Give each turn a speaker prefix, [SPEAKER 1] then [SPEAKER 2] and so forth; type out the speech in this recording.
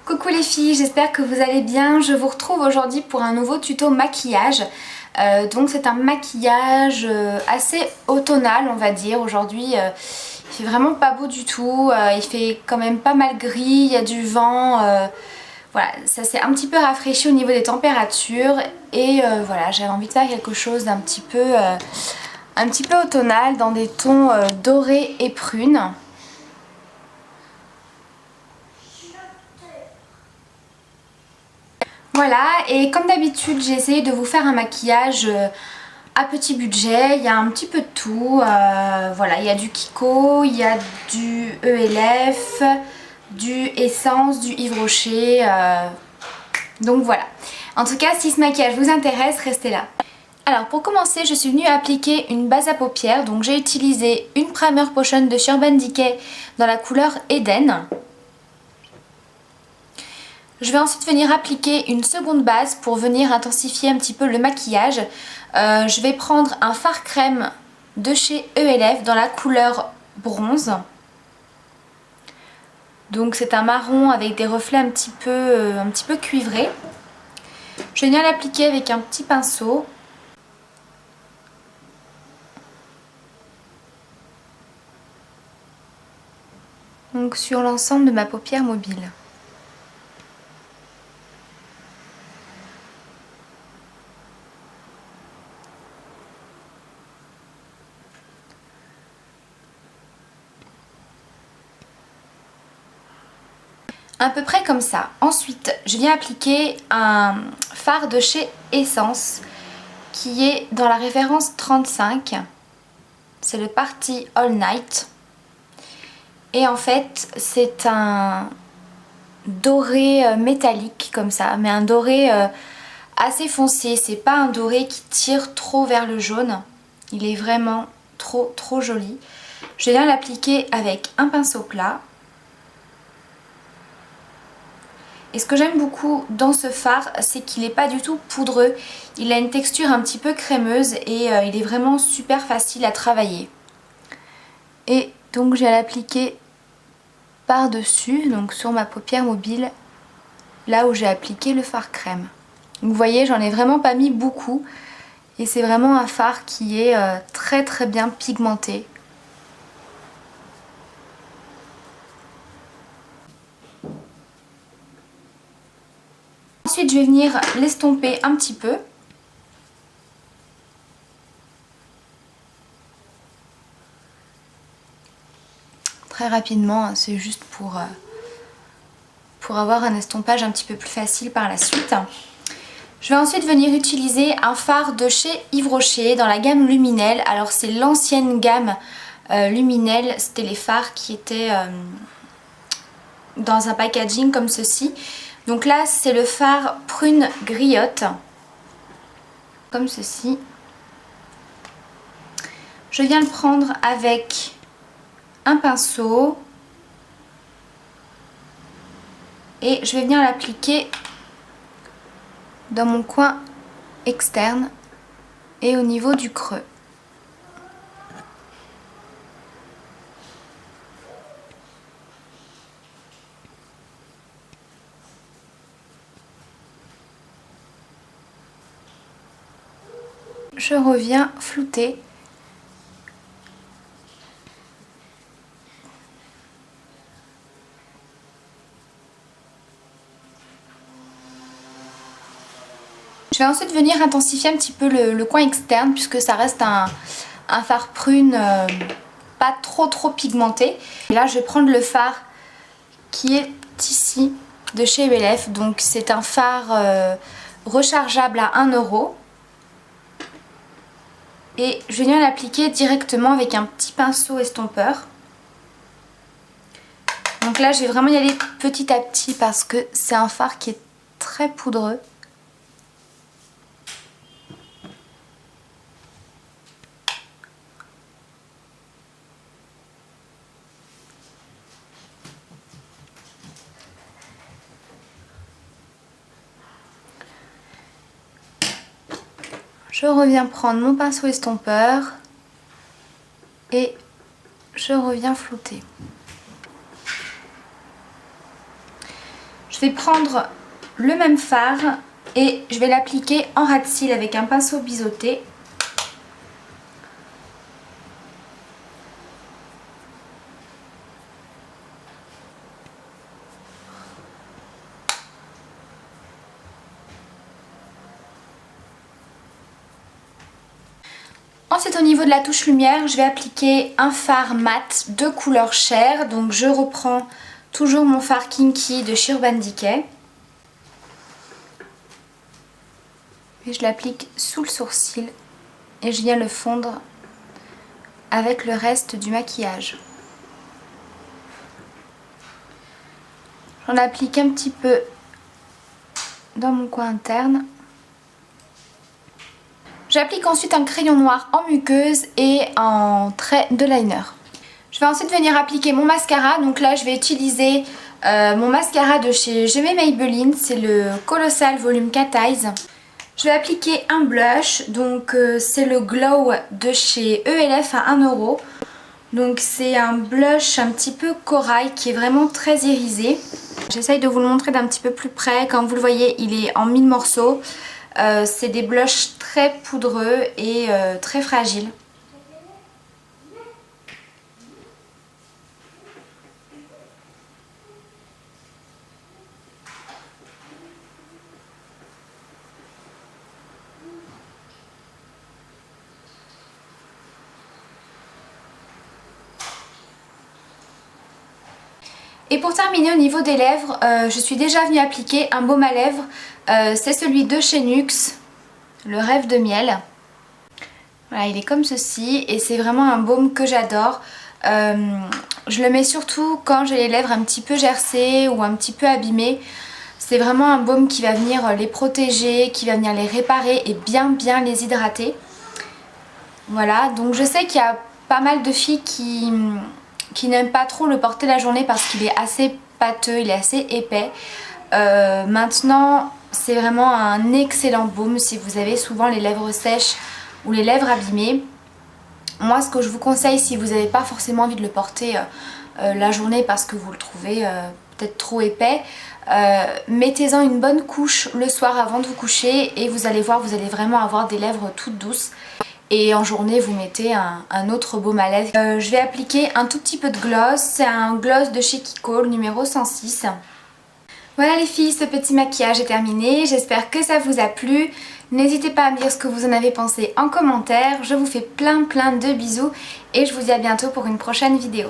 [SPEAKER 1] Coucou les filles, j'espère que vous allez bien. Je vous retrouve aujourd'hui pour un nouveau tuto maquillage. Donc c'est un maquillage assez automnal, on va dire. Aujourd'hui il fait vraiment pas beau du tout, il fait quand même pas mal gris, il y a du vent. Voilà, ça s'est un petit peu rafraîchi au niveau des températures et voilà, j'avais envie de faire quelque chose d'un petit peu automnal dans des tons dorés et prunes. Voilà, et comme d'habitude j'ai essayé de vous faire un maquillage à petit budget. Il y a un petit peu de tout, voilà, il y a du Kiko, il y a du ELF, du Essence, du Yves Rocher, donc voilà. En tout cas, si ce maquillage vous intéresse, restez là. Alors pour commencer, je suis venue appliquer une base à paupières, donc j'ai utilisé une Primer Potion de Urban Decay dans la couleur Eden. Je vais ensuite venir appliquer une seconde base pour venir intensifier un petit peu le maquillage. Je vais prendre un fard crème de chez ELF dans la couleur bronze. Donc c'est un marron avec des reflets un petit peu cuivrés. Je vais venir l'appliquer avec un petit pinceau. Donc sur l'ensemble de ma paupière mobile. À peu près comme ça. Ensuite, je viens appliquer un fard de chez Essence qui est dans la référence 35. C'est le Party All Night. Et en fait, c'est un doré métallique comme ça, mais un doré assez foncé. C'est pas un doré qui tire trop vers le jaune. Il est vraiment trop joli. Je viens l'appliquer avec un pinceau plat. Et ce que j'aime beaucoup dans ce fard, c'est qu'il n'est pas du tout poudreux. Il a une texture un petit peu crémeuse et il est vraiment super facile à travailler. Et donc je vais l'appliquer par-dessus, donc sur ma paupière mobile, là où j'ai appliqué le fard crème. Donc vous voyez, j'en ai vraiment pas mis beaucoup. Et c'est vraiment un fard qui est très bien pigmenté. Ensuite, je vais venir l'estomper un petit peu. Très rapidement, c'est juste pour avoir un estompage un petit peu plus facile par la suite. Je vais ensuite venir utiliser un fard de chez Yves Rocher dans la gamme Luminelle. Alors c'est l'ancienne gamme Luminelle, c'était les fards qui étaient dans un packaging comme ceci. Donc là c'est le fard prune griotte, comme ceci. Je viens le prendre avec un pinceau et je vais venir l'appliquer dans mon coin externe et au niveau du creux. Je reviens flouter. Je vais ensuite venir intensifier un petit peu le coin externe puisque ça reste un fard prune pas trop pigmenté. Et là je vais prendre le fard qui est ici de chez ELF. Donc c'est un fard rechargeable à 1 €. Et je viens l'appliquer directement avec un petit pinceau estompeur. Donc là je vais vraiment y aller petit à petit parce que c'est un fard qui est très poudreux. Je reviens prendre mon pinceau estompeur et je reviens flouter. Je vais prendre le même fard et je vais l'appliquer en ras de cils avec un pinceau biseauté. Ensuite, au niveau de la touche lumière, je vais appliquer un fard mat de couleur chair. Donc je reprends toujours mon fard Kinky de chez Urban Decay. Et je l'applique sous le sourcil et je viens le fondre avec le reste du maquillage. J'en applique un petit peu dans mon coin interne. J'applique ensuite un crayon noir en muqueuse et un trait de liner. Je vais ensuite venir appliquer mon mascara. Donc là je vais utiliser mon mascara de chez Je m'aime Maybelline. C'est le Colossal Volume Cat Eyes. Je vais appliquer un blush. Donc c'est le Glow de chez ELF à 1 €. Donc c'est un blush un petit peu corail qui est vraiment très irisé. J'essaye de vous le montrer d'un petit peu plus près. Comme vous le voyez, il est en 1000 morceaux. C'est des blushs très poudreux et très fragiles. Et pour terminer au niveau des lèvres, je suis déjà venue appliquer un baume à lèvres. C'est celui de chez NYX, le Rêve de Miel. Voilà, il est comme ceci et c'est vraiment un baume que j'adore. Je le mets surtout quand j'ai les lèvres un petit peu gercées ou un petit peu abîmées. C'est vraiment un baume qui va venir les protéger, qui va venir les réparer et bien les hydrater. Voilà, donc je sais qu'il y a pas mal de filles qui n'aiment pas trop le porter la journée parce qu'il est assez pâteux, il est assez épais. Maintenant, c'est vraiment un excellent baume si vous avez souvent les lèvres sèches ou les lèvres abîmées. Moi, ce que je vous conseille si vous n'avez pas forcément envie de le porter la journée parce que vous le trouvez peut-être trop épais, mettez-en une bonne couche le soir avant de vous coucher et vous allez voir, vous allez vraiment avoir des lèvres toutes douces. Et en journée vous mettez un autre baume à lèvres. Je vais appliquer un tout petit peu de gloss. C'est un gloss de chez Kiko, le numéro 106. Voilà les filles, ce petit maquillage est terminé. J'espère que ça vous a plu. N'hésitez pas à me dire ce que vous en avez pensé en commentaire. Je vous fais plein de bisous et je vous dis à bientôt pour une prochaine vidéo.